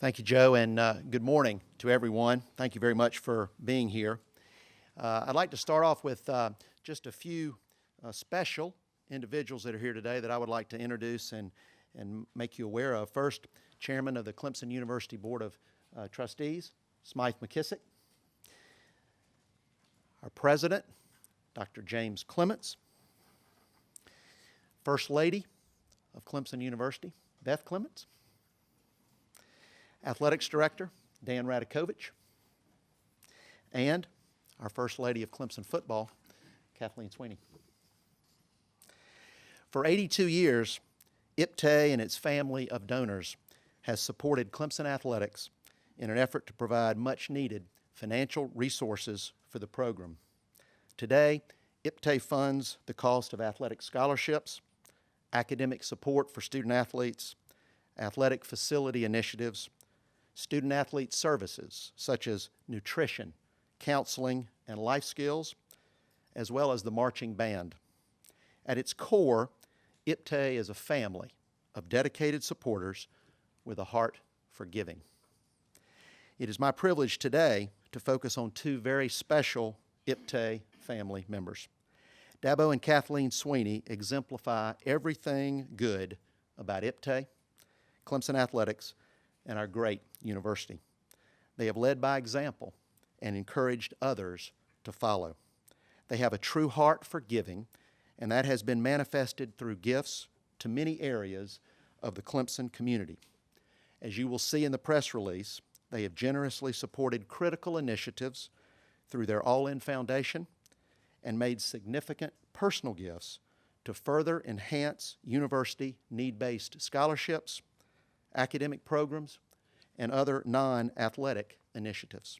Thank you, Joe, and good morning to everyone. Thank you very much for being here. I'd like to start off with just a few special individuals that are here today that I would like to introduce and make you aware of. First, Chairman of the Clemson University Board of Trustees, Smythe McKissick. Our President, Dr. James Clements. First Lady of Clemson University, Beth Clements. Athletics Director, Dan Radakovich. And our First Lady of Clemson Football, Kathleen Swinney. For 82 years, IPTAY and its family of donors has supported Clemson Athletics in an effort to provide much-needed financial resources for the program. Today, IPTAY funds the cost of athletic scholarships, academic support for student athletes, athletic facility initiatives, student-athlete services such as nutrition, counseling, and life skills, as well as the marching band. At its core, IPTAY is a family of dedicated supporters with a heart for giving. It is my privilege today to focus on two very special IPTAY family members. Dabo and Kathleen Swinney exemplify everything good about IPTAY, Clemson Athletics, and our great university. They have led by example and encouraged others to follow. They have a true heart for giving, and that has been manifested through gifts to many areas of the Clemson community. As you will see in the press release, they have generously supported critical initiatives through their All-In Foundation and made significant personal gifts to further enhance university need-based scholarships, academic programs, and other non-athletic initiatives.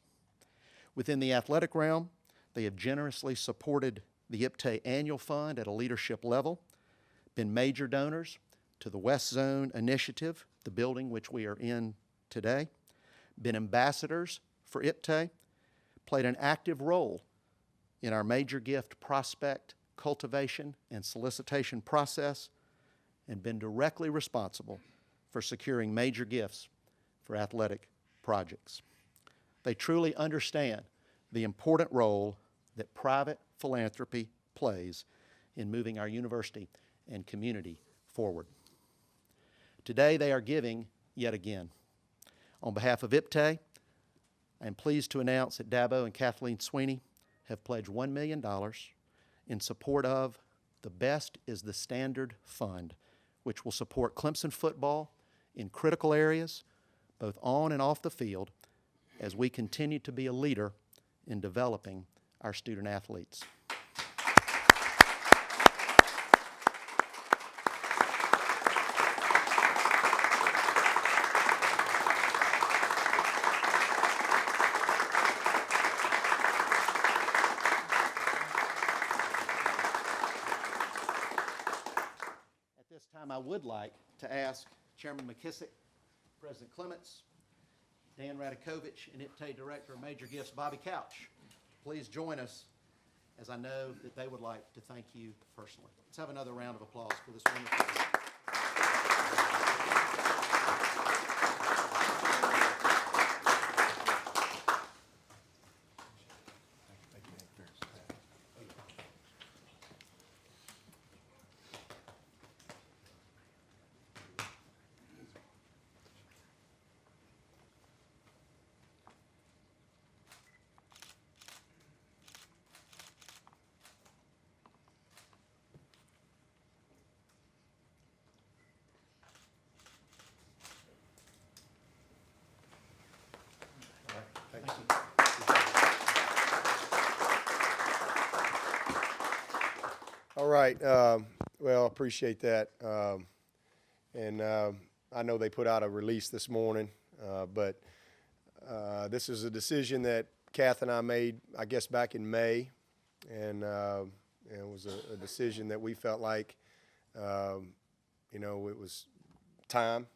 Within the athletic realm, they have generously supported the IPTAY Annual Fund at a leadership level, been major donors to the West Zone Initiative, the building which we are in today, been ambassadors for IPTAY, played an active role in our major gift prospect, cultivation, and solicitation process, and been directly responsible for securing major gifts for athletic projects. They truly understand the important role that private philanthropy plays in moving our university and community forward. Today they are giving yet again. On behalf of IPTAY, I am pleased to announce that Dabo and Kathleen Swinney have pledged $1 million in support of the Best is the Standard Fund, which will support Clemson football in critical areas, both on and off the field, as we continue to be a leader in developing our student athletes. At this time, I would like to ask Chairman McKissick, President Clements, Dan Radakovich, and IPTAY Director of Major Gifts, Bobby Couch. Please join us, as I know that they would like to thank you personally. Let's have another round of applause for this wonderful group. Thank you. All right. Well, appreciate that. I know they put out a release this morning, but this is a decision that Kath and I made, I guess, back in May, and it was a decision that we felt like, it was time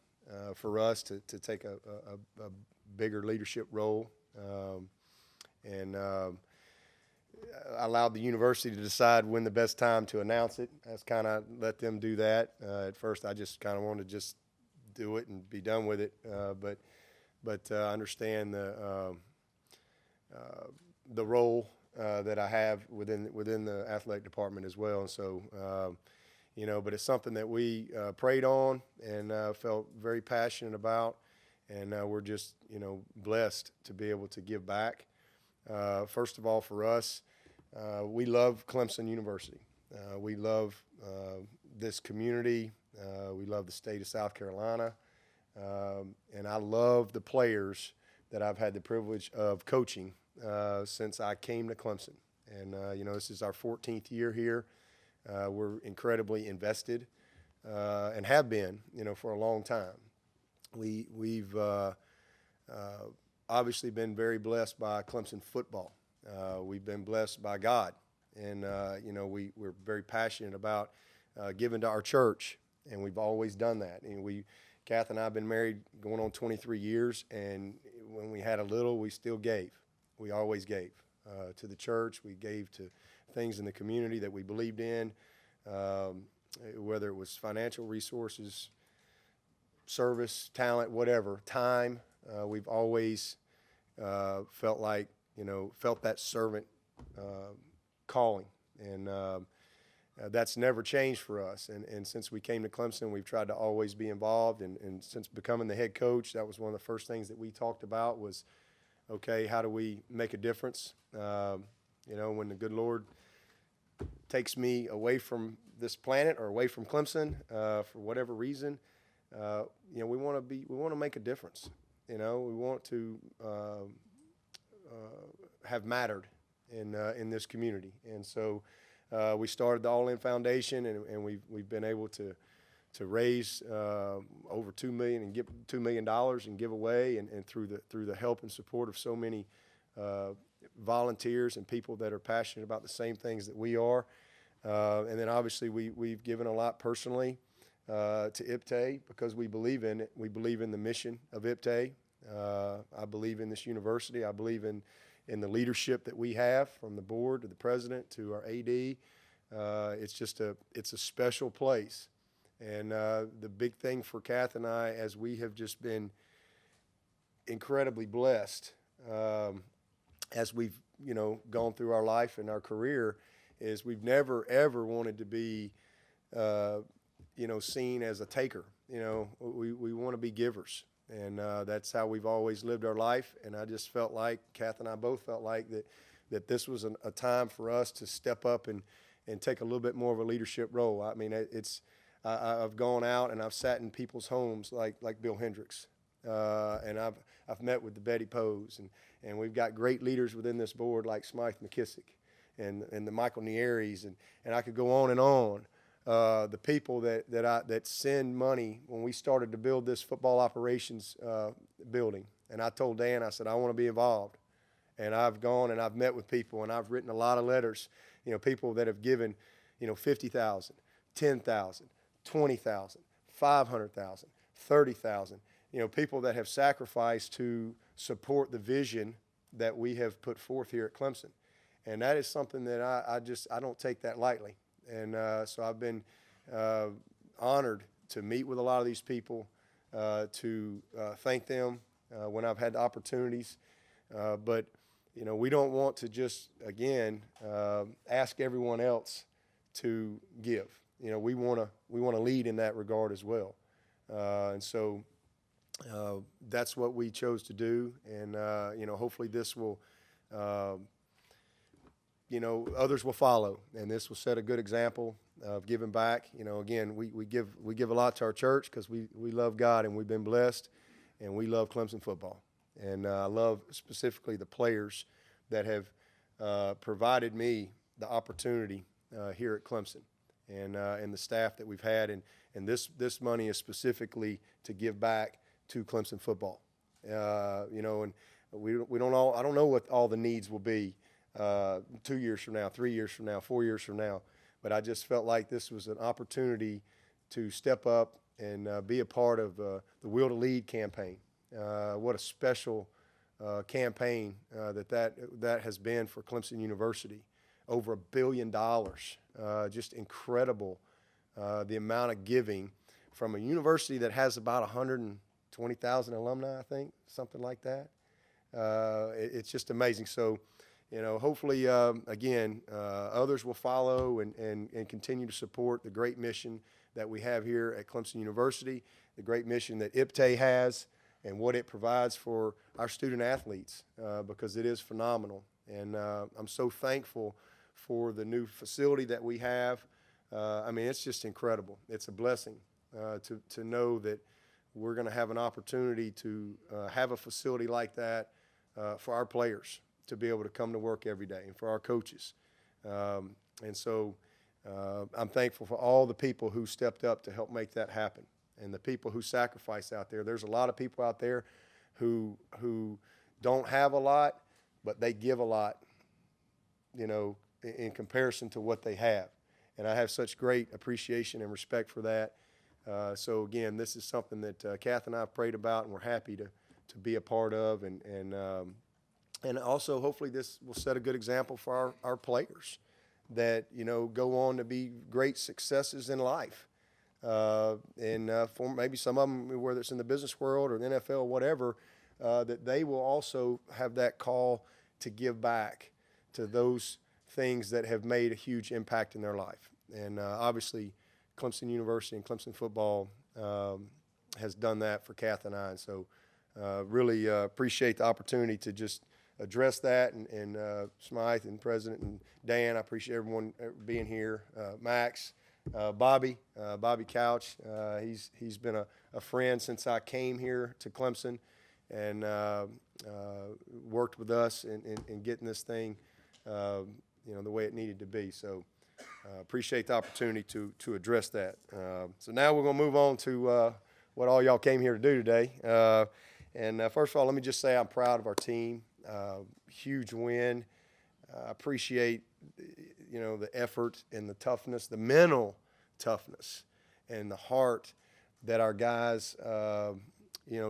for us to take a bigger leadership role, and allowed the university to decide when the best time to announce it. That's kind of let them do that. At first, I just kind of wanted to just do it and be done with it. But but I understand the role that I have within the athletic department as well. And so, but it's something that we prayed on and felt very passionate about, and we're just, blessed to be able to give back. First of all, for us, we love Clemson University. We love this community. We love the state of South Carolina. And I love the players that I've had the privilege of coaching since I came to Clemson. And, this is our 14th year here. We're incredibly invested and have been, for a long time. We've obviously been very blessed by Clemson Football. We've been blessed by God. And, we're very passionate about giving to our church, and we've always done that. And Kath and I have been married going on 23 years, and when we had a little, we still gave. We always gave to the church. We gave to things in the community that we believed in, whether it was financial resources, service, talent, whatever, time. We've always felt that servant calling, and that's never changed for us. And since we came to Clemson, we've tried to always be involved. And since becoming the head coach, that was one of the first things that we talked about was, okay, how do we make a difference? When the good Lord takes me away from this planet or away from Clemson for whatever reason, we want to make a difference. We want to have mattered in this community. And so we started the All In Foundation, and we've been able to raise over $2 million and give $2 million and give away, and through the help and support of so many volunteers and people that are passionate about the same things that we are. And then obviously we've given a lot personally to IPTAY because we believe in it. We believe in the mission of IPTAY. I believe in this university. I believe in the leadership that we have, from the board to the president to our AD. It's a special place. And the big thing for Kath and I, as we have just been incredibly blessed as we've gone through our life and our career, is we've never ever wanted to be seen as a taker. We want to be givers. And that's how we've always lived our life. And I just felt like, Kath and I both felt like that this was a time for us to step up and take a little bit more of a leadership role. I mean, I've gone out and I've sat in people's homes like Bill Hendricks, and I've met with the Betty Poes, and we've got great leaders within this board like Smythe McKissick and the Michael Nieris, and I could go on and on. The people that send money when we started to build this football operations building. And I told Dan, I said, I want to be involved. And I've gone and I've met with people, and I've written a lot of letters, people that have given, $50,000, $10,000, $20,000, $500,000, $30,000, people that have sacrificed to support the vision that we have put forth here at Clemson. And that is something that I don't take that lightly. And so I've been honored to meet with a lot of these people, to thank them when I've had the opportunities. But, we don't want to just, again, ask everyone else to give. We want to lead in that regard as well. And so that's what we chose to do. And, hopefully this will others will follow, and this will set a good example of giving back. Again, we give a lot to our church because we love God and we've been blessed, and we love Clemson football. And I love specifically the players that have provided me the opportunity here at Clemson, and the staff that we've had, and this money is specifically to give back to Clemson football. And we don't all, I don't know what all the needs will be 2 years from now, 3 years from now, 4 years from now. But I just felt like this was an opportunity to step up and be a part of the Will to Lead campaign. What a special campaign that has been for Clemson University. Over $1 billion, just incredible the amount of giving from a university that has about 120 20,000 alumni, I think, something like that. It's just amazing. So, hopefully, again, others will follow and continue to support the great mission that we have here at Clemson University, the great mission that IPTAY has, and what it provides for our student athletes, because it is phenomenal. And I'm so thankful for the new facility that we have. It's just incredible. It's a blessing to know that we're going to have an opportunity to have a facility like that for our players to be able to come to work every day, and for our coaches. And so I'm thankful for all the people who stepped up to help make that happen, and the people who sacrifice out there. There's a lot of people out there who don't have a lot, but they give a lot, in comparison to what they have. And I have such great appreciation and respect for that. So again, this is something that Kath and I have prayed about, and we're happy to be a part of. And also, hopefully, this will set a good example for our players that, go on to be great successes in life. And for maybe some of them, whether it's in the business world or the NFL or whatever, that they will also have that call to give back to those things that have made a huge impact in their life. And obviously, Clemson University and Clemson Football has done that for Kath and I. And so really appreciate the opportunity to just address that. And Smythe and President and Dan, I appreciate everyone being here. Max, Bobby Couch, he's been a friend since I came here to Clemson, and worked with us in getting this thing, the way it needed to be. So appreciate the opportunity to address that. So now we're going to move on to what all y'all came here to do today. And first of all, let me just say I'm proud of our team. Huge win. I appreciate, the effort and the toughness, the mental toughness and the heart that our guys,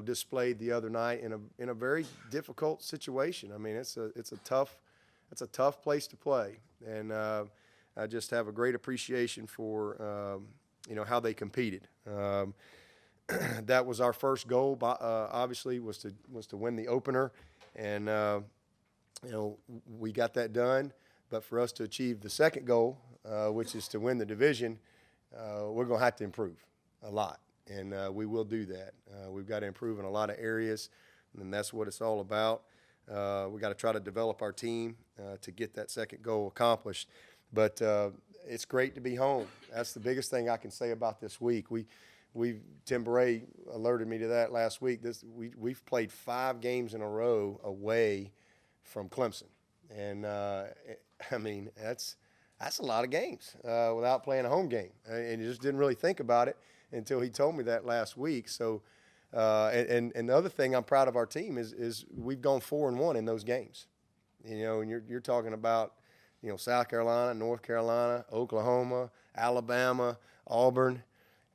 displayed the other night in a very difficult situation. It's a tough place to play, and I just have a great appreciation for how they competed. That was our first goal. Obviously, was to win the opener, and we got that done. But for us to achieve the second goal, which is to win the division, we're going to have to improve a lot, and we will do that. We've got to improve in a lot of areas, and that's what it's all about. We got to try to develop our team to get that second goal accomplished. But it's great to be home. That's the biggest thing I can say about this week. Tim Bray alerted me to that last week. We've played 5 games in a row away from Clemson, and that's a lot of games without playing a home game. And you just didn't really think about it until he told me that last week. So, and the other thing I'm proud of our team is we've gone 4-1 in those games. And you're talking about, South Carolina, North Carolina, Oklahoma, Alabama, Auburn.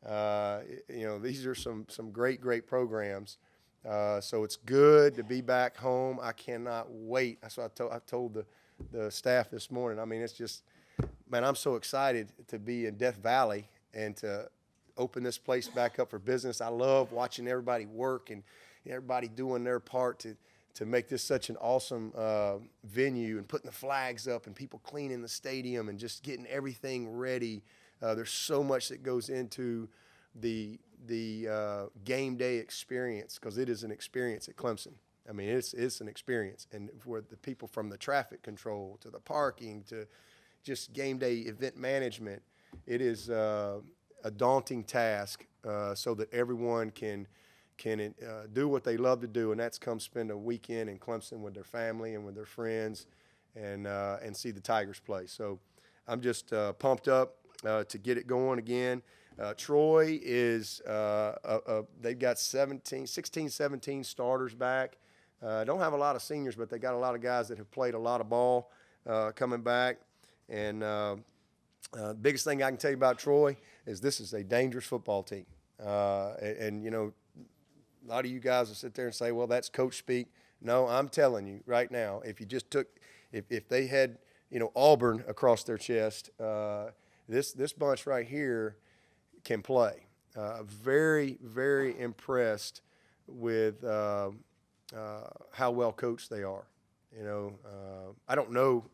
These are some great programs. So it's good to be back home. I cannot wait. That's what I told the staff this morning. It's just, man, I'm so excited to be in Death Valley and to open this place back up for business. I love watching everybody work and everybody doing their part to make this such an awesome venue, and putting the flags up and people cleaning the stadium and just getting everything ready. There's so much that goes into the game day experience, because it is an experience at Clemson. It's an experience. And for the people from the traffic control to the parking to just game day event management, it is a daunting task so that everyone can do what they love to do, and that's come spend a weekend in Clemson with their family and with their friends, and see the Tigers play. So I'm just pumped up to get it going again. Troy is they've got 16, 17 starters back. Don't have a lot of seniors, but they got a lot of guys that have played a lot of ball coming back. And biggest thing I can tell you about Troy is this is a dangerous football team. And a lot of you guys will sit there and say, well, that's coach speak. No, I'm telling you right now, if they had, Auburn across their chest, this bunch right here can play. Very, very impressed with how well coached they are. You know, I don't know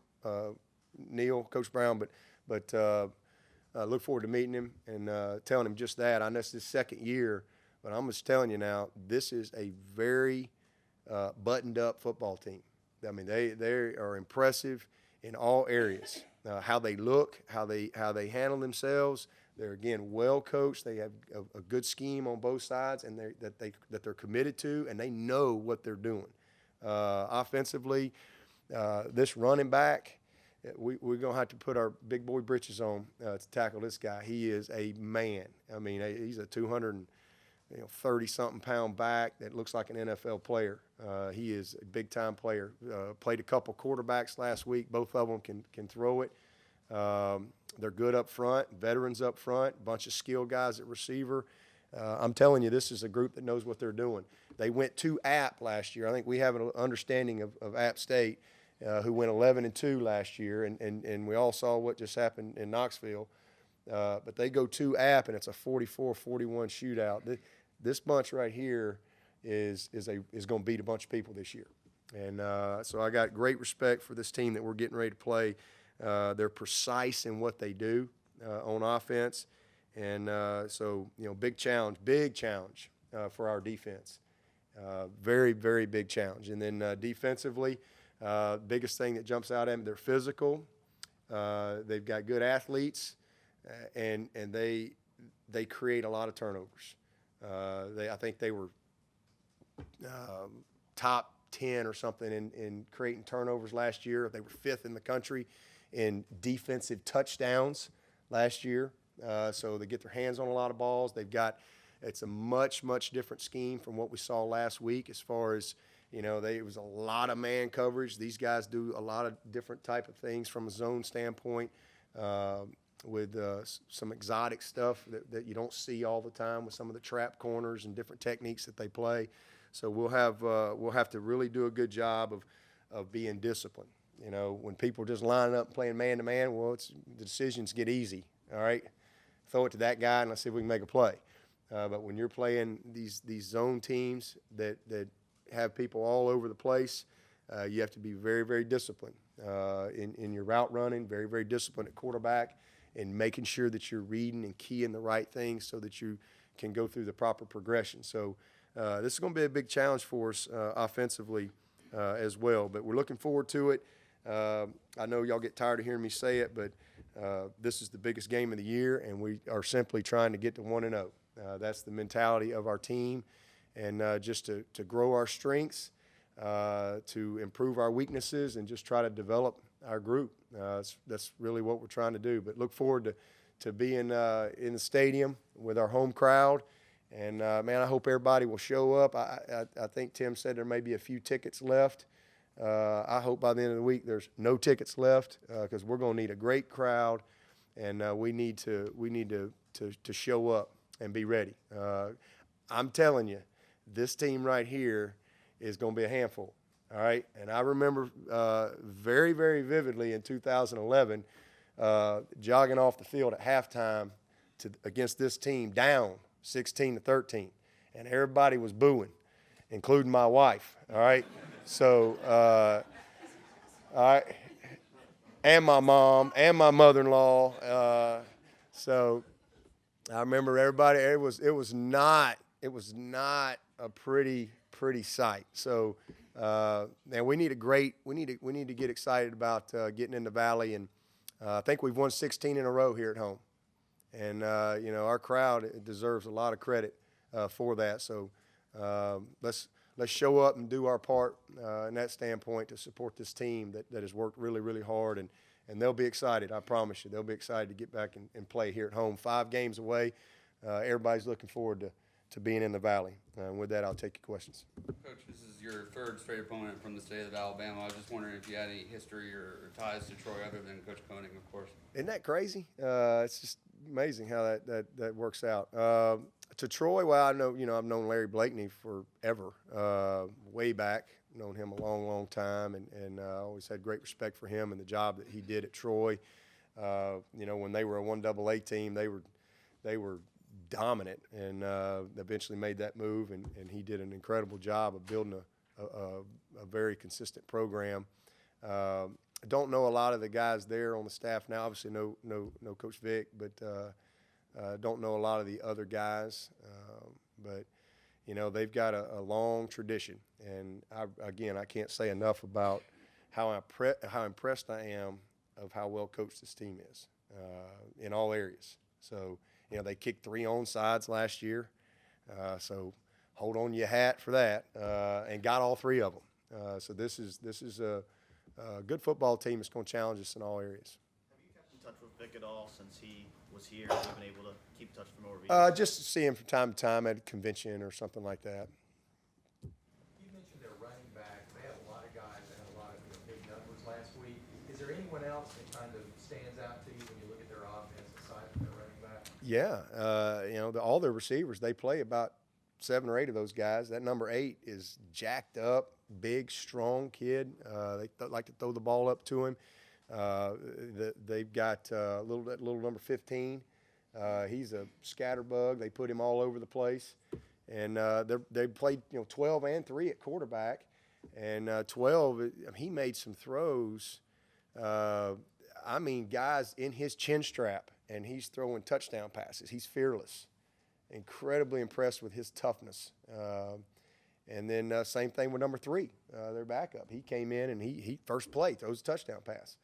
Neil, Coach Brown, but look forward to meeting him and telling him just that. I know it's his second year, but I'm just telling you now, this is a very buttoned-up football team. I mean, they are impressive in all areas. How they look, how they handle themselves. They're again well coached. They have a good scheme on both sides, and that they're committed to, and they know what they're doing. Offensively, this running back, we're gonna have to put our big boy britches on to tackle this guy. He is a man. I mean, he's a 230-something pound back that looks like an NFL player. He is a big-time player. Played a couple quarterbacks last week. Both of them can throw it. They're good up front, veterans up front, bunch of skilled guys at receiver. I'm telling you, this is a group that knows what they're doing. They went to App last year. I think we have an understanding of App State, who went 11-2 last year, and we all saw what just happened in Knoxville. But they go to App, and it's a 44-41 shootout. This bunch right here is going to beat a bunch of people this year. And so I got great respect for this team that we're getting ready to play. They're precise in what they do on offense. And so, you know, big challenge for our defense. Very, very big challenge. And then defensively, biggest thing that jumps out at them, they're physical. They've got good athletes, and they create a lot of turnovers. I think they were top 10 or something in creating turnovers last year. They were 5th in the country in defensive touchdowns last year. So they get their hands on a lot of balls. It's a much, much different scheme from what we saw last week as far as, you know, it was a lot of man coverage. These guys do a lot of different type of things from a zone standpoint with some exotic stuff that you don't see all the time with some of the trap corners and different techniques that they play. So we'll have to really do a good job of being disciplined. You know, when people are just lining up and playing man-to-man, well, the decisions get easy, all right? Throw it to that guy and let's see if we can make a play. But when you're playing these zone teams that have people all over the place, you have to be very, very disciplined in your route running, very, very disciplined at quarterback, and making sure that you're reading and keying the right things so that you can go through the proper progression. So this is going to be a big challenge for us offensively as well. But we're looking forward to it. I know y'all get tired of hearing me say it, but this is the biggest game of the year, and we are simply trying to get to 1-0. That's the mentality of our team, and just to grow our strengths, to improve our weaknesses, and just try to develop our group. That's really what we're trying to do. But look forward to being in the stadium with our home crowd. And, man, I hope everybody will show up. I think Tim said there may be a few tickets left. I hope by the end of the week there's no tickets left because we're going to need a great crowd, and we need to show up and be ready. I'm telling you, this team right here is going to be a handful, all right? And I remember very, very vividly in 2011 jogging off the field at halftime against this team down 16-13, and everybody was booing, including my wife, all right? So, all right, and my mom and my mother-in-law. So I remember everybody. It was not a pretty sight. So, and we need to get excited about getting in the Valley, and I think we've won 16 in a row here at home, and you know, our crowd deserves a lot of credit for that. So let's show up and do our part in that standpoint to support this team that has worked really, really hard, and they'll be excited. I promise you, they'll be excited to get back and play here at home. 5 games away. Everybody's looking forward to being in the Valley. And with that, I'll take your questions. Coach, this is your 3rd straight opponent from the state of Alabama. I was just wondering if you had any history or ties to Troy other than Coach Koenig, of course. Isn't that crazy? It's just amazing how that works out. To Troy, well, I've known Larry Blakeney forever, way back. Known him a long, long time, and I always had great respect for him and the job that he did at Troy. You know, when they were a 1AA team, they were dominant, and eventually made that move, and he did an incredible job of building a very consistent program. I don't know a lot of the guys there on the staff now. Obviously, no Coach Vic, but don't know a lot of the other guys. But you know, they've got a long tradition, and I can't say enough about how impressed I am of how well coached this team is in all areas. So, you know, they kicked 3 onside last year, so hold on your hat for that, and got all 3 of them. So this is a good football team that's going to challenge us in all areas. Have you kept in touch with Vic at all since he was here? Have you been able to keep in touch for more reasons? Just to see him from time to time at a convention or something like that. You mentioned their running back. They had a lot of guys that had a lot of big numbers last week. Is there anyone else that kind of stands out to you when you look at their offense aside from their running back? Yeah, you know, all their receivers, they play about 7 or 8 of those guys. That number 8 is jacked up, big, strong kid. They like to throw the ball up to him. They've got little number 15. He's a scatterbug. They put him all over the place. And they played 12 and 3 at quarterback. And 12, he made some throws. I mean, guys in his chin strap, and he's throwing touchdown passes. He's fearless. Incredibly impressed with his toughness. And then same thing with number 3, their backup. He came in and he first play throws a touchdown pass.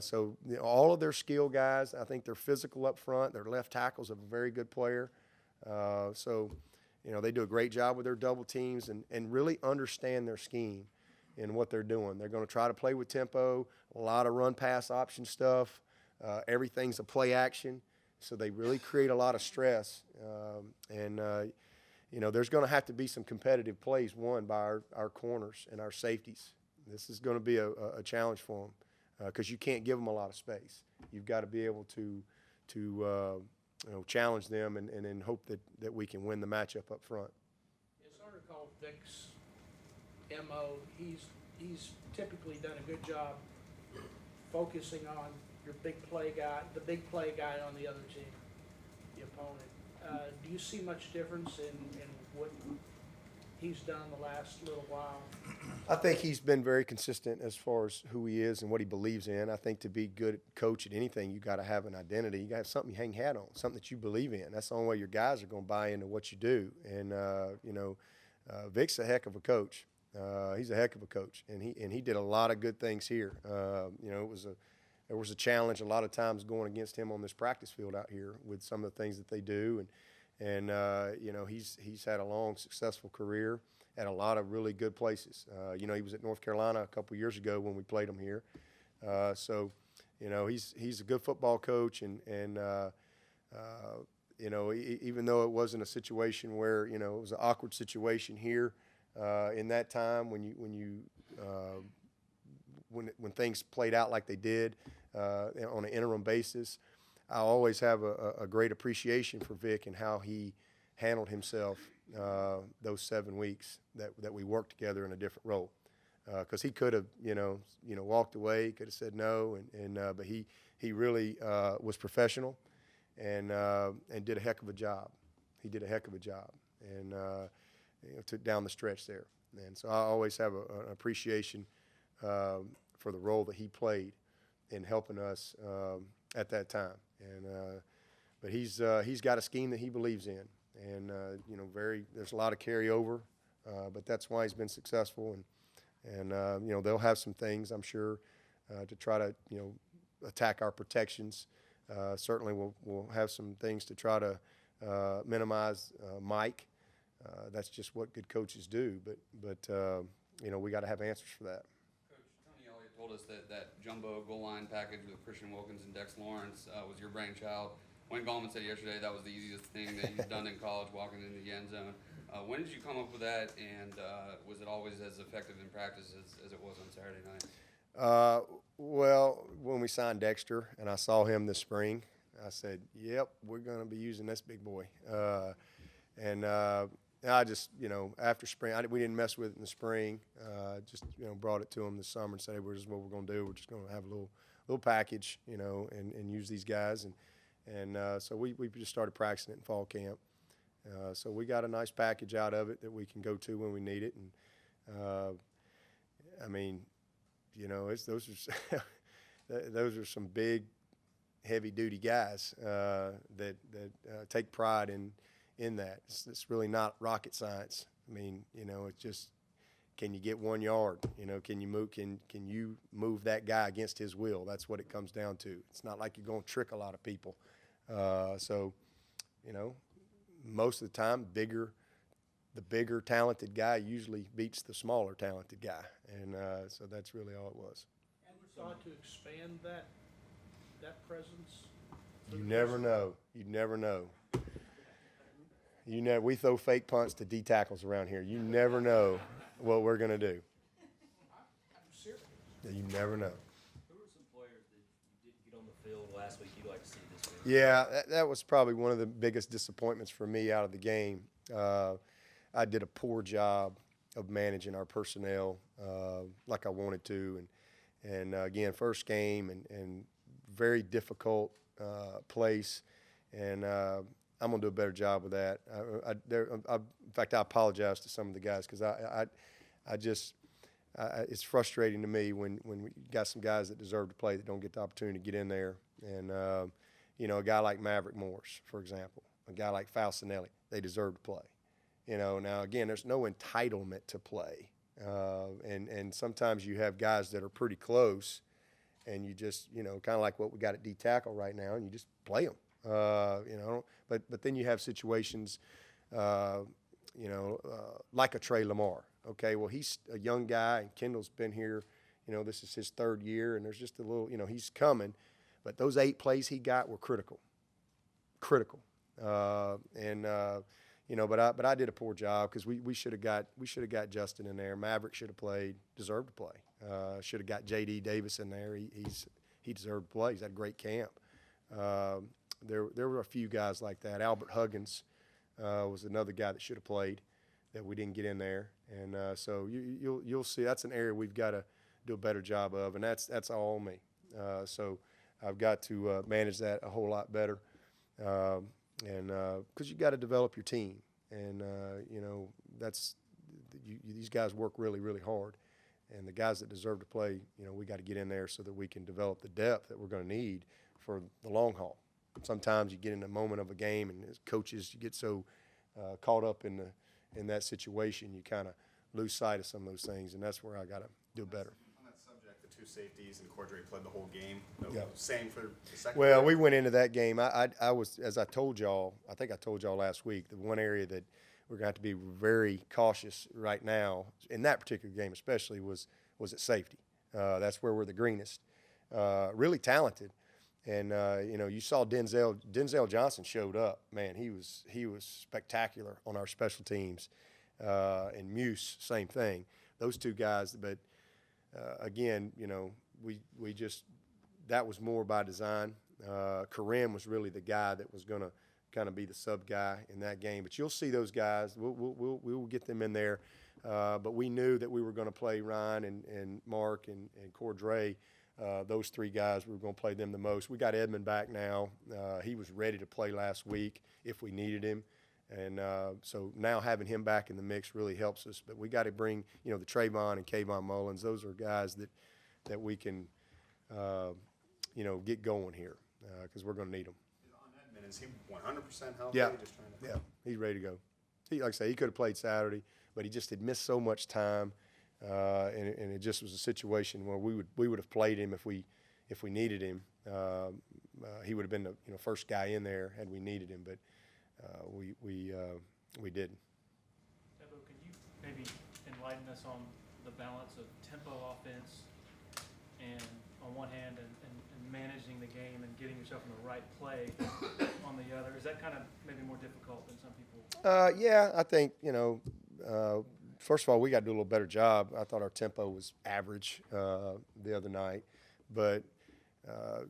So all of their skill guys, I think they're physical up front. Their left tackle's a very good player. So, you know, they do a great job with their double teams and really understand their scheme and what they're doing. They're going to try to play with tempo, a lot of run-pass option stuff. Everything's a play action. So they really create a lot of stress. You know, there's going to have to be some competitive plays won by our corners and our safeties. This is going to be a challenge for them because you can't give them a lot of space. You've got to be able to challenge them and then hope that we can win the matchup up front. It's hard to call Vic's MO. He's typically done a good job focusing on your big play guy, the big play guy on the other team, the opponent. Do you see much difference in what he's done the last little while? I think he's been very consistent as far as who he is and what he believes in. I think to be good coach at anything, you got to have an identity. You got to have something you hang hat on, something that you believe in. That's the only way your guys are going to buy into what you do. And Vic's a heck of a coach. He's a heck of a coach, and he did a lot of good things here. There was a challenge a lot of times going against him on this practice field out here with some of the things that they do, and he's had a long, successful career at a lot of really good places. He was at North Carolina a couple years ago when we played him here. He's a good football coach, and even though it wasn't a situation where it was an awkward situation here in that time when things played out like they did on an interim basis, I always have a great appreciation for Vic and how he handled himself those 7 weeks that we worked together in a different role. Because he could have, walked away, he could have said no, but he really was professional and did a heck of a job. He did a heck of a job and took down the stretch there. And so I always have an appreciation for the role that he played in helping us at that time. But he's got a scheme that he believes in, and there's a lot of carryover, but that's why he's been successful. And they'll have some things, I'm sure, to try to attack our protections. Certainly we'll have some things to try to minimize Mike. That's just what good coaches do. But we got to have answers for that. Coach, Tony Elliott told us that jumbo goal line package with Christian Wilkins and Dex Lawrence was your brainchild. Wayne Gallman said yesterday that was the easiest thing that he's done in college, walking into the end zone. When did you come up with that, and was it always as effective in practice as it was on Saturday night? Well, when we signed Dexter and I saw him this spring, I said, yep, we're going to be using this big boy. I just, after spring, we didn't mess with it in the spring. Just, brought it to him this summer and said, hey, this is what we're going to do. We're just going to have a little package, and use these guys. And so we just started practicing it in fall camp. So we got a nice package out of it that we can go to when we need it. And I mean, you know, those are those are some big, heavy-duty guys that take pride in that. It's really not rocket science. I mean, you know, it's just, can you get 1 yard? You know, can you move that guy against his will? That's what it comes down to. It's not like you're going to trick a lot of people. So, you know, most of the time, the bigger talented guy usually beats the smaller talented guy, and so that's really all it was. Ever thought to expand that presence? You never know. You never know. We throw fake punts to D tackles around here. You never know what we're gonna do. I'm serious. You never know. Who were some players that you didn't get on the field last week you'd like to see this week? Yeah, that was probably one of the biggest disappointments for me out of the game. I did a poor job of managing our personnel like I wanted to, and again, first game and very difficult place, and I'm gonna do a better job with that. In fact, I apologize to some of the guys because I just it's frustrating to me when we got some guys that deserve to play that don't get the opportunity to get in there, and you know, a guy like Maverick Morris, for example, a guy like Falcinelli, they deserve to play. You know, now again, there's no entitlement to play, and sometimes you have guys that are pretty close, and you just, you know, kind of like what we got at D tackle right now, and you just play them. You know, but then you have situations, you know, like a Trey Lamar. Okay, well, he's a young guy, and Kendall's been here. You know, this is his third year, and there's just a little, you know, he's coming. But those 8 plays he got were critical. You know, but I did a poor job because we should have got Justin in there. Maverick should have played, deserved to play. Should have got J.D. Davis in there. He deserved to play. He's had a great camp. There were a few guys like that. Albert Huggins was another guy that should have played that we didn't get in there. And so you'll see that's an area we've got to do a better job of, and that's all on me. So I've got to manage that a whole lot better. And because you got to develop your team, and you know, these guys work really, really hard, and the guys that deserve to play, you know, we got to get in there so that we can develop the depth that we're going to need for the long haul. Sometimes you get in a moment of a game, and as coaches, you get so caught up in that situation, you kind of lose sight of some of those things, and that's where I got to do better. On that subject, the 2 safeties and Cordray played the whole game. Yeah. Same for the second. Well, we went into that game. I was, as I told y'all, I think I told y'all last week, the one area that we're going to have to be very cautious right now, in that particular game especially, was at safety. That's where we're the greenest. Really talented. And, you know, you saw Denzel Johnson showed up. Man, he was spectacular on our special teams. And Muse, same thing. Those 2 guys, but again, you know, we just, that was more by design. Kareem was really the guy that was going to kind of be the sub guy in that game. But you'll see those guys. We'll get them in there. But we knew that we were going to play Ryan and Mark and Cordray. Those 3 guys, we were going to play them the most. We got Edmund back now. He was ready to play last week if we needed him. And so now having him back in the mix really helps us. But we got to bring, you know, the Trayvon and Kayvon Mullins. Those are guys that we can, you know, get going here because we're going to need them. On Edmund, is he 100% healthy? Yeah, Just trying to... yeah, he's ready to go. Like I say, he could have played Saturday, but he just had missed so much time. And it just was a situation where we would have played him if we needed him. He would have been the first guy in there had we needed him, but we didn't. Dabo, could you maybe enlighten us on the balance of tempo offense and on one hand and managing the game and getting yourself in the right play on the other? Is that kind of maybe more difficult than some people? Yeah, I think, you know, first of all, we got to do a little better job. I thought our tempo was average the other night, but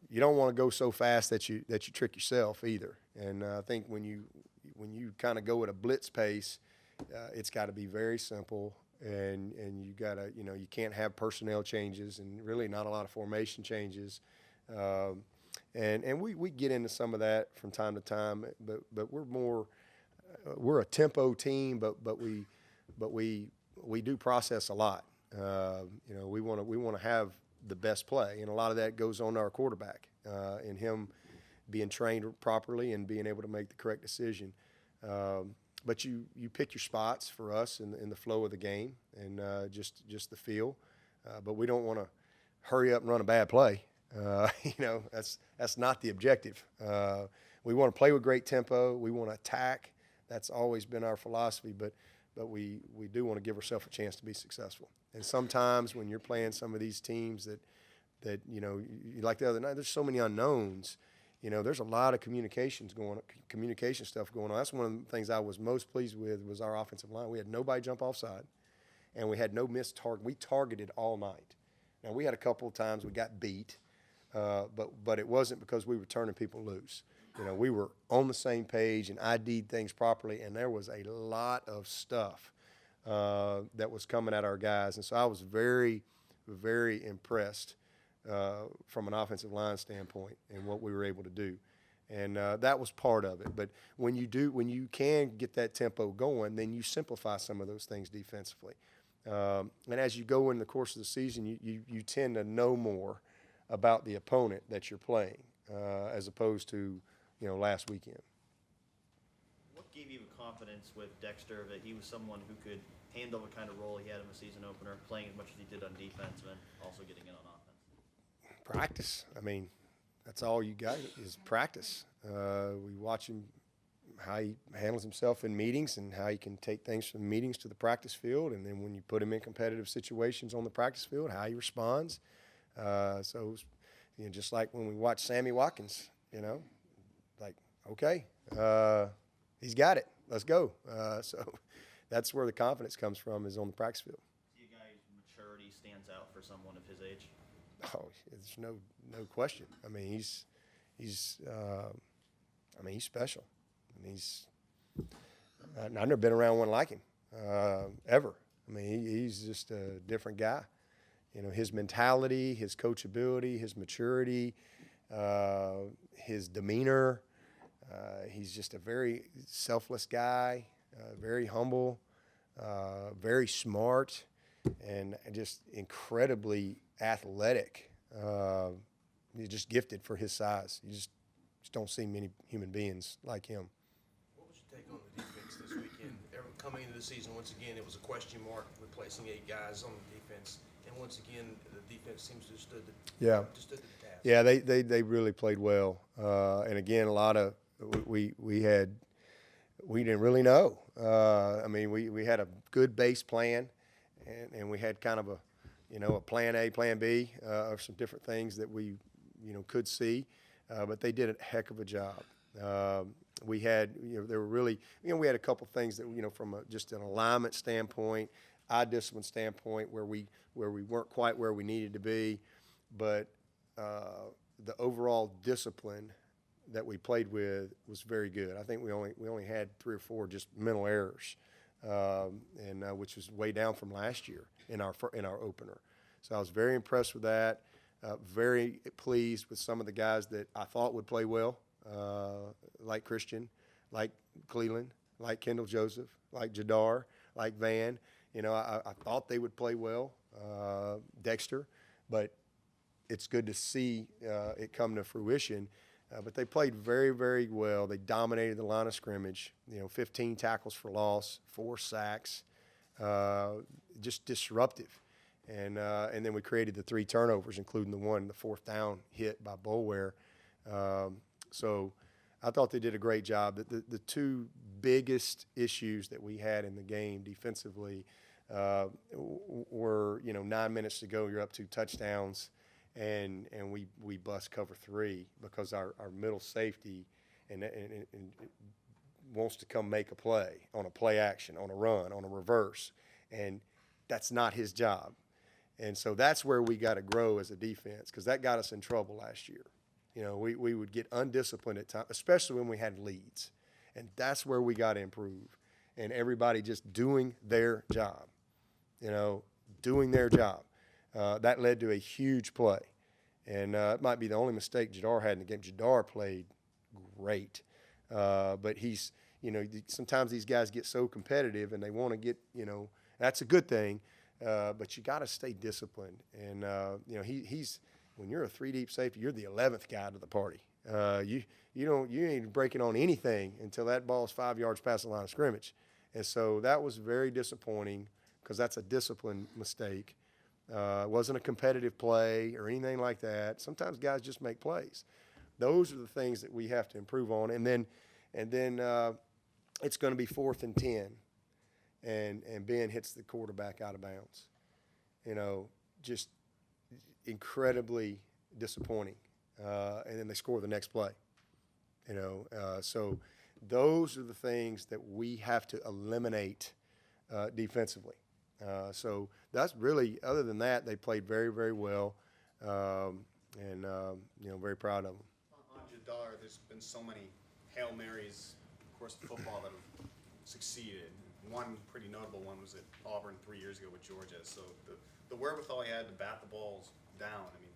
you don't want to go so fast that you trick yourself either. And I think when you kind of go at a blitz pace, it's got to be very simple, and you got to, you can't have personnel changes and really not a lot of formation changes. And we get into some of that from time to time, but we're more we're a tempo team, but we do process a lot. You know, we want to have the best play, and a lot of that goes on to our quarterback and him being trained properly and being able to make the correct decision. But you pick your spots for us in the flow of the game and just the feel. But we don't want to hurry up and run a bad play. You know, that's not the objective. We want to play with great tempo. We want to attack. That's always been our philosophy. But we do want to give ourselves a chance to be successful. And sometimes when you're playing some of these teams that you know, like the other night, there's so many unknowns. You know, there's a lot of communication stuff going on. That's one of the things I was most pleased with was our offensive line. We had nobody jump offside, and we had no missed target. We targeted all night. Now, we had a couple of times we got beat, but it wasn't because we were turning people loose. You know, we were on the same page and ID'd things properly, and there was a lot of stuff that was coming at our guys. And so I was very, very impressed from an offensive line standpoint and what we were able to do. And that was part of it. But when you can get that tempo going, then you simplify some of those things defensively. And as you go in the course of the season, you tend to know more about the opponent that you're playing as opposed to, you know, last weekend. What gave you the confidence with Dexter that he was someone who could handle the kind of role he had in the season opener, playing as much as he did on defense and also getting in on offense? Practice. I mean, that's all you got is practice. We watch him, how he handles himself in meetings and how he can take things from meetings to the practice field. And then when you put him in competitive situations on the practice field, how he responds. So, you know, just like when we watch Sammy Watkins, you know, like, okay, he's got it. Let's go. So that's where the confidence comes from, is on the practice field. See a guy whose maturity stands out for someone of his age? Oh, there's no question. I mean, he's special. I mean, I've never been around one like him, ever. I mean, he's just a different guy. You know, his mentality, his coachability, his maturity, his demeanor. He's just a very selfless guy, very humble, very smart, and just incredibly athletic. He's just gifted for his size. You just don't see many human beings like him. What was your take on the defense this weekend? Coming into the season, once again, it was a question mark replacing 8 guys on the defense, and once again, the defense seems to have stood the task. Yeah, they really played well, and again, a lot of we didn't really know. I mean, we had a good base plan, and we had kind of a plan A, plan B, of some different things that we could see, but they did a heck of a job. We had, they were really, we had a couple things that, from just an alignment standpoint, eye discipline standpoint, where we weren't quite where we needed to be, but the overall discipline that we played with was very good. I think we only had 3 or 4 just mental errors, and which was way down from last year in our opener. So I was very impressed with that. Very pleased with some of the guys that I thought would play well, like Christian, like Cleveland, like Kendall Joseph, like Jadar, like Van. I thought they would play well, Dexter, but it's good to see it come to fruition. But they played very, very well. They dominated the line of scrimmage. 15 tackles for loss, 4 sacks, just disruptive. And then we created the 3 turnovers, including the 4th down hit by Boulware. So I thought they did a great job. The 2 biggest issues that we had in the game defensively were, 9 minutes to go, you're up 2 touchdowns, and we bust cover 3 because our middle safety and wants to come make a play on a play action, on a run, on a reverse, and that's not his job. And so that's where we got to grow as a defense, because that got us in trouble last year. We would get undisciplined at times, especially when we had leads. And that's where we got to improve. And everybody just doing their job, doing their job. That led to a huge play. And it might be the only mistake Jadar had in the game. Jadar played great. But he's, sometimes these guys get so competitive and they want to get, that's a good thing. But you got to stay disciplined. And, he's when you're a 3-deep safety, you're the 11th guy to the party. You ain't breaking on anything until that ball's 5 yards past the line of scrimmage. And so that was very disappointing because that's a discipline mistake. It wasn't a competitive play or anything like that. Sometimes guys just make plays. Those are the things that we have to improve on. And then it's going to be 4th and 10, and Ben hits the quarterback out of bounds. Just incredibly disappointing. And then they score the next play. So those are the things that we have to eliminate defensively. So that's really, other than that, they played very, very well, and very proud of them. On Jadar, there's been so many Hail Marys, of course, in football that have succeeded. One pretty notable one was at Auburn 3 years ago with Georgia. So the wherewithal he had to bat the balls down. I mean,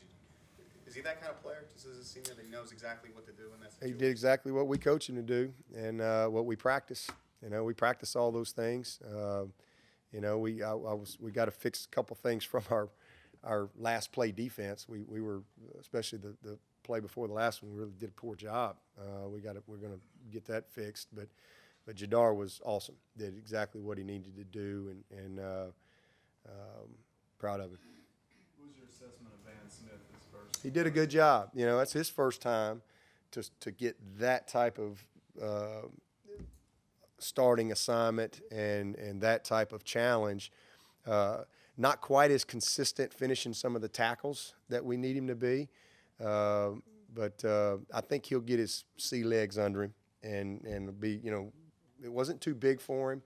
is he that kind of player, just as a senior, that he knows exactly what to do in that situation? He did exactly what we coach him to do, and what we practice. We practice all those things. We got to fix a couple things from our last play defense. We were, especially the play before the last one, we really did a poor job. We're going to get that fixed. But Jadar was awesome. Did exactly what he needed to do, and proud of him. What was your assessment of Van Smith this first? He did a good job. That's his first time to get that type of starting assignment and that type of challenge. Not quite as consistent finishing some of the tackles that we need him to be, but I think he'll get his sea legs under him and be, it wasn't too big for him,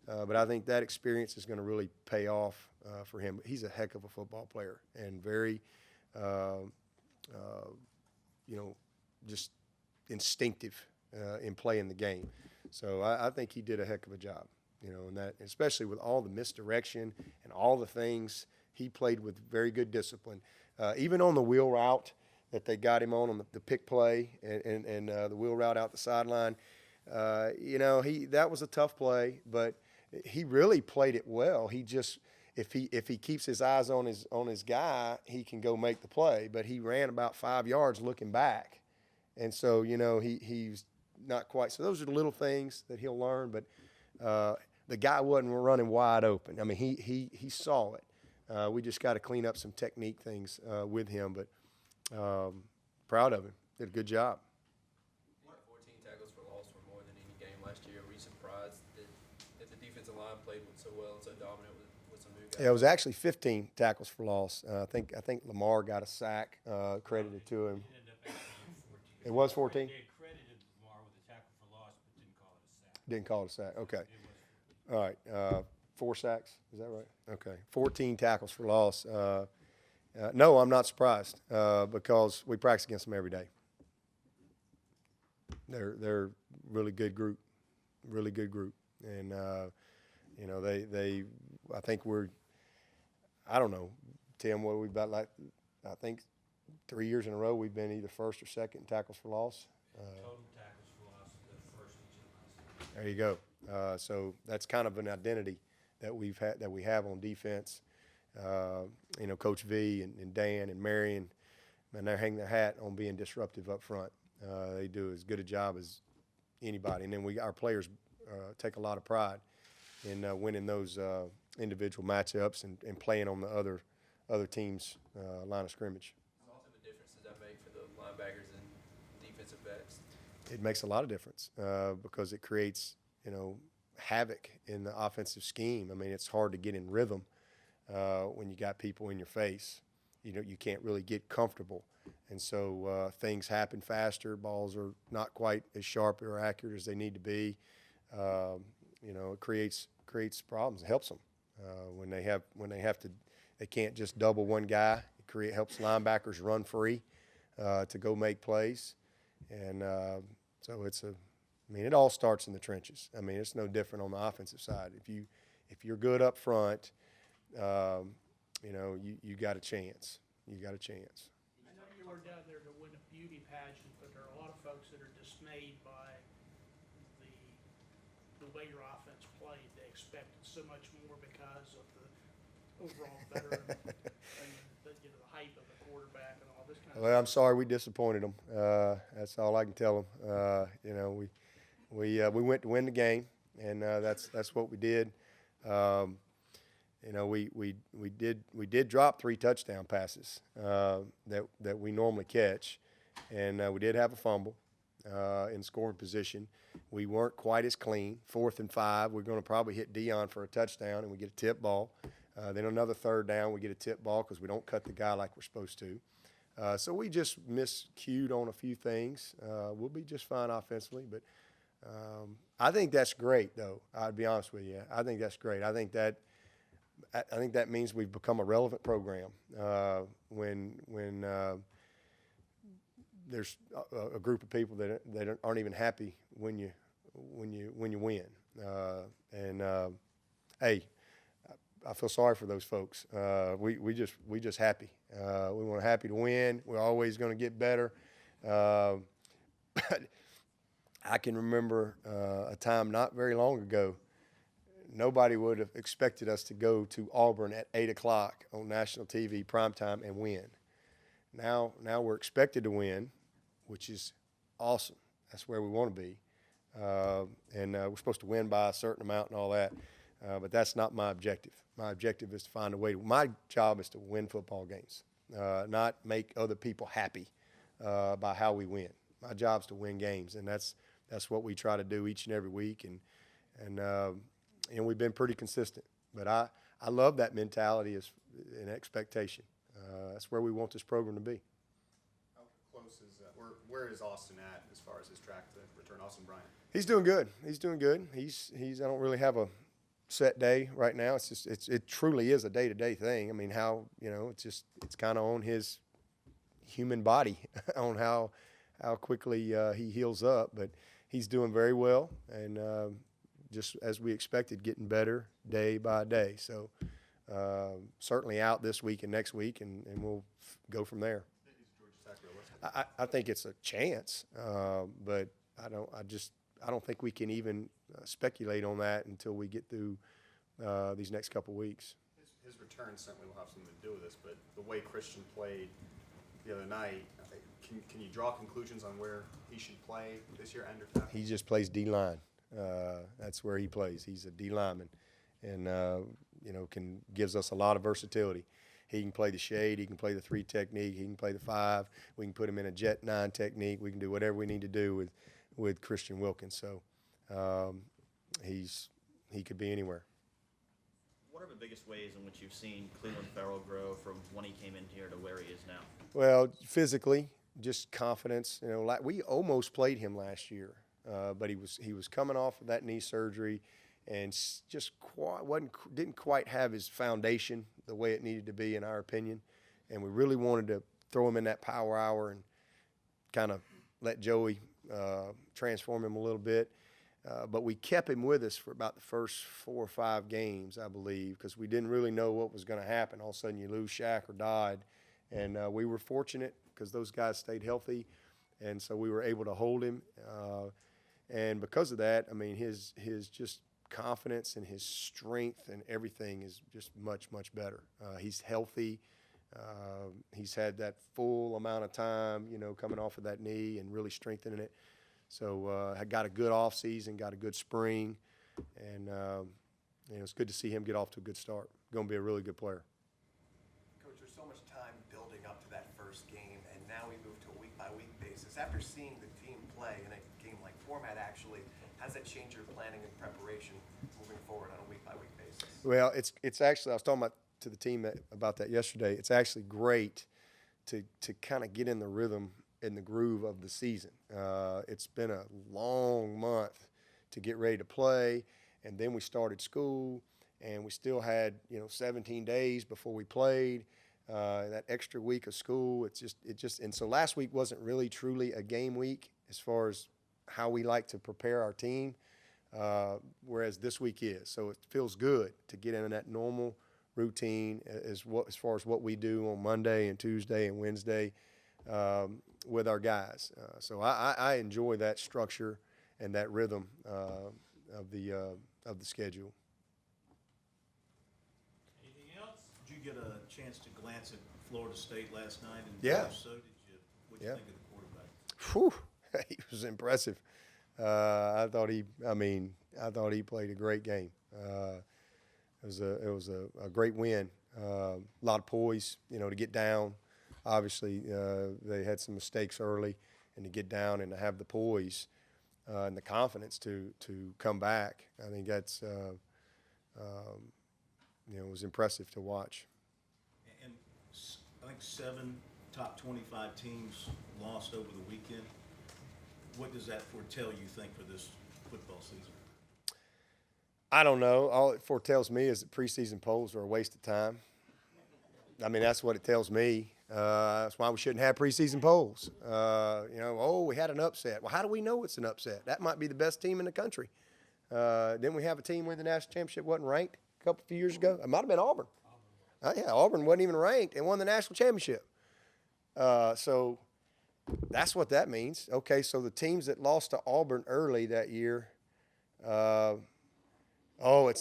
but I think that experience is going to really pay off for him. He's a heck of a football player and very, just instinctive in playing the game. So I think he did a heck of a job, and that, especially with all the misdirection and all the things, he played with very good discipline. Even on the wheel route that they got him on the pick play and the wheel route out the sideline, that was a tough play, but he really played it well. He just, if he keeps his eyes on his guy, he can go make the play. But he ran about 5 yards looking back, and so he's not quite. So those are the little things that he'll learn. But the guy wasn't running wide open. I mean, he saw it. We just got to clean up some technique things with him. But proud of him. Did a good job. 14 tackles for loss were more than any game last year. Were you surprised that the defensive line played so well and so dominant with some new guys? Yeah, it was actually 15 tackles for loss. I think Lamar got a sack credited to him. It was 14? They credited Lamar with a tackle for loss, but Didn't call it a sack. Okay. All right. 4 sacks. Is that right? Okay. 14 tackles for loss. No, I'm not surprised because we practice against them every day. They're really good group, and they I think I don't know, Tim, what we about like I think 3 years in a row we've been either first or second in tackles for loss. total tackles for loss, the first each of the last. There you go. So that's kind of an identity that we have on defense. Coach V and Dan and Marion, man, they're hanging their hat on being disruptive up front. They do as good a job as anybody, and then our players take a lot of pride in winning those individual matchups and playing on the other team's line of scrimmage. What type of difference does that make for the linebackers and defensive backs? It makes a lot of difference because it creates havoc in the offensive scheme. I mean, it's hard to get in rhythm when you got people in your face. You can't really get comfortable. And so things happen faster. Balls are not quite as sharp or accurate as they need to be. It creates problems. It helps them when they can't just double one guy. It helps linebackers run free to go make plays. And so it all starts in the trenches. I mean, it's no different on the offensive side. If you're good up front, you got a chance. You got a chance. I know you're are down there to win a beauty pageant, but there are a lot of folks that are dismayed by the way your offense played. They expected so much more because of the overall veteran and the hype of the quarterback and all this kind of Well, stuff. I'm sorry we disappointed them. That's all I can tell them. We went to win the game, and that's what we did. We did drop 3 touchdown passes that we normally catch, and we did have a fumble in scoring position. We weren't quite as clean. 4th and 5, we're going to probably hit Dion for a touchdown, and we get a tip ball. Then another 3rd down, we get a tip ball because we don't cut the guy like we're supposed to. So we just miscued on a few things. We'll be just fine offensively, but I think that's great, though. I'll be honest with you. I think that's great. I think that means we've become a relevant program when there's a group of people that aren't even happy when you win. Hey, I feel sorry for those folks. We just happy. We want happy to win. We're always going to get better. But I can remember a time not very long ago. Nobody would have expected us to go to Auburn at 8 o'clock on national TV primetime and win. Now we're expected to win, which is awesome. That's where we want to be. And we're supposed to win by a certain amount and all that. But that's not my objective. My objective is to find a way my job is to win football games, not make other people happy by how we win. My job's to win games, and that's what we try to do each and every week. And we've been pretty consistent. But I love that mentality and expectation. That's where we want this program to be. How close is where is Austin at as far as his track to return? Austin Bryant. He's doing good. He's I don't really have a set day right now. It truly is a day-to-day thing. I mean, it's kind of on his human body on how quickly he heals up, but he's doing very well, and just as we expected, getting better day by day. So certainly out this week and next week, and we'll go from there. I think it's a chance, but I don't think we can even speculate on that until we get through these next couple weeks. His return certainly will have something to do with this, but the way Christian played the other night, can you draw conclusions on where he should play this year and or tackle? He just plays D-line. That's where he plays. He's a D lineman, and gives us a lot of versatility. He can play the shade. He can play the 3 technique. He can play the 5. We can put him in a jet 9 technique. We can do whatever we need to do with Christian Wilkins. So he could be anywhere. What are the biggest ways in which you've seen Cleveland Farrell grow from when he came in here to where he is now? Well, physically, just confidence. We almost played him last year, but he was coming off of that knee surgery, and just didn't quite have his foundation the way it needed to be, in our opinion. And we really wanted to throw him in that power hour and kind of let Joey transform him a little bit. But we kept him with us for about the first 4 or 5 games, I believe, because we didn't really know what was going to happen. All of a sudden you lose Shaq or Dodd. And we were fortunate because those guys stayed healthy, and so we were able to hold him. And because of that, I mean, his just confidence and his strength and everything is just much, much better. He's healthy. He's had that full amount of time, coming off of that knee and really strengthening it. So I got a good off season, got a good spring, and it's good to see him get off to a good start. Going to be a really good player. Coach, there's so much time building up to that first game, and now we move to a week-by-week basis. After seeing the team play in a game-like format, actually, how does that change your planning and preparation moving forward on a week-by-week basis? Well, it's actually, I was talking to the team about that yesterday. It's actually great to kind of get in the rhythm in the groove of the season. It's been a long month to get ready to play, and then we started school, and we still had 17 days before we played. That extra week of school, and so last week wasn't really truly a game week as far as how we like to prepare our team, whereas this week is. So it feels good to get in that normal routine as far as what we do on Monday and Tuesday and Wednesday. with our guys. So I enjoy that structure and that rhythm of the schedule. Anything else? Did you get a chance to glance at Florida State last night? And Yeah. if so, what'd you Yeah. think of the quarterback? Whew, he was impressive. I thought he played a great game. It was a great win. A lot of poise, to get down. Obviously, they had some mistakes early, and to get down and to have the poise and the confidence to come back. I think that's it was impressive to watch. And I think 7 top 25 teams lost over the weekend. What does that foretell, you think, for this football season? I don't know. All it foretells me is that preseason polls are a waste of time. I mean, that's what it tells me. That's why we shouldn't have preseason polls. We had an upset. Well, how do we know it's an upset? That might be the best team in the country. Didn't we have a team win the national championship wasn't ranked a few years ago? It might have been Auburn. Yeah, Auburn wasn't even ranked and won the national championship. So that's what that means. Okay, so the teams that lost to Auburn early that year, it's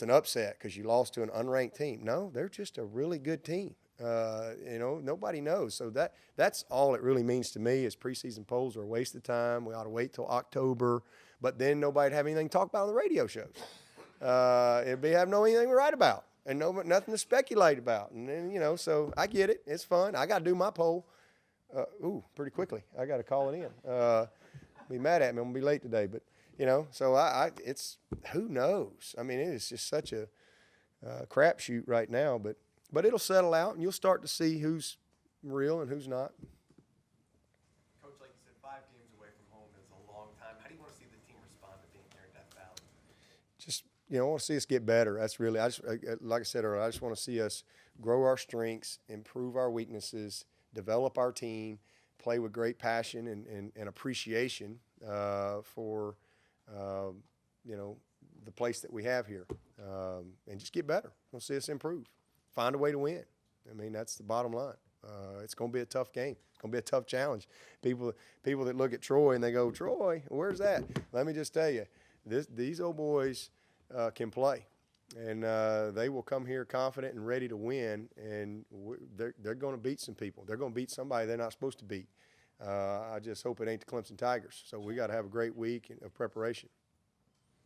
an upset because you lost to an unranked team. No, they're just a really good team. Nobody knows. So that's all it really means to me is preseason polls are a waste of time. We ought to wait till October, but then nobody'd have anything to talk about on the radio shows. It'd be have no anything to write about and nothing to speculate about. And then, so I get it. It's fun. I got to do my poll. Pretty quickly. I got to call it in. Be mad at me. I'm gonna be late today, but so it's who knows. I mean, it is just such a crapshoot right now, but it'll settle out, and you'll start to see who's real and who's not. Coach, like you said, 5 games away from home is a long time. How do you want to see the team respond to being here in Death Valley? Just I want to see us get better. That's really like I said earlier. I just want to see us grow our strengths, improve our weaknesses, develop our team, play with great passion and appreciation for the place that we have here, and just get better. We'll see us improve, find a way to win. I mean, that's the bottom line. It's going to be a tough game. It's going to be a tough challenge. People that look at Troy and they go, Troy, where's that? Let me just tell you, these old boys can play. And they will come here confident and ready to win, and they're going to beat some people. They're going to beat somebody they're not supposed to beat. I just hope it ain't the Clemson Tigers. So we got to have a great week of preparation.